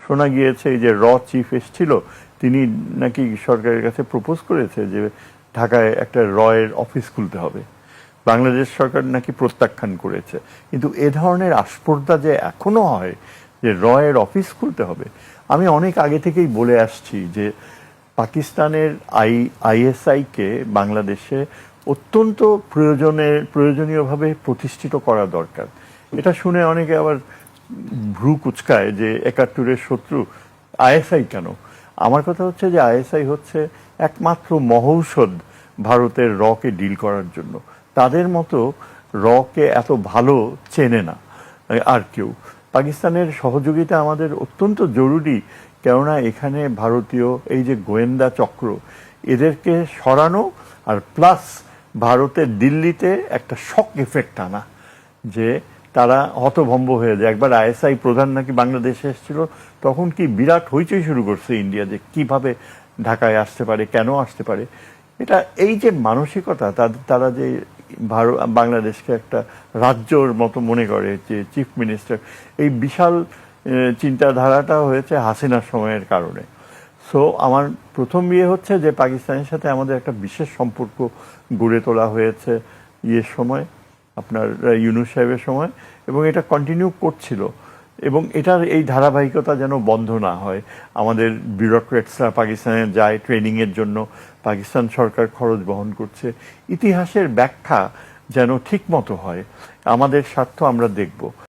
শোনা গিয়েছে এই যে চিফ এসেছিল, তিনি নাকি সরকারের কাছে প্রপোজ করেছে যে ঢাকায় একটা এর অফিস খুলতে হবে। বাংলাদেশ সরকার নাকি প্রত্যাখ্যান করেছে। কিন্তু এ ধরনের আস্পর্ধা যে এখনো হয় যে এর অফিস খুলতে হবে, আমি অনেক আগে থেকেই বলে আসছি যে পাকিস্তানের আইএসআইকে বাংলাদেশে অত্যন্ত প্রয়োজনীয়ভাবে প্রতিষ্ঠিত করা দরকার। এটা শুনে অনেকে আবার ভ্রু কুচকায় যে ৭১-এর শত্রু আইএসআই কেন। আমার কথা হচ্ছে যে আইএসআই হচ্ছে একমাত্র মহৌষধ ভারতের কে ডিল করার জন্য। তাদের মতো কে এত ভালো চেনে না আর কেউ। পাকিস্তানের সহযোগিতা আমাদের অত্যন্ত জরুরি, কেননা এখানে ভারতীয় এই যে গোয়েন্দা চক্র, এদেরকে সরানো আর প্লাস ভারতের দিল্লিতে একটা শক এফেক্ট আনা, যে তারা হতভম্ব হয়ে যায়। একবার আইএসআই প্রধান নাকি বাংলাদেশে এসেছিল, তখন কি বিরাট হইচই শুরু করছে ইন্ডিয়া যে কিভাবে ঢাকায় আসতে পারে, কেন আসতে পারে। এটা এই যে মানসিকতা, তারা যে বাংলাদেশকে একটা রাজ্যর মতো মনে করে, যে চিফ মিনিস্টার, এই বিশাল চিন্তাধারাটা হয়েছে হাসিনার সময়ের কারণে। সো আমার প্রথম বিয়ে হচ্ছে যে পাকিস্তানের সাথে আমাদের একটা বিশেষ সম্পর্ক গড়ে তোলা হয়েছে সময়, আপনার ইউনূস সাহেবের সময়, এবং এটা কন্টিনিউ করছিল। এবং এটার এই ধারাবাহিকতা যেন বন্ধ না হয়। আমাদের বিউরোক্রেটসরা পাকিস্তানে যায় ট্রেনিংয়ের জন্য, পাকিস্তান সরকার খরচ বহন করছে। ইতিহাসের ব্যাখ্যা যেন ঠিক মতো হয়, আমাদের স্বার্থ আমরা দেখব।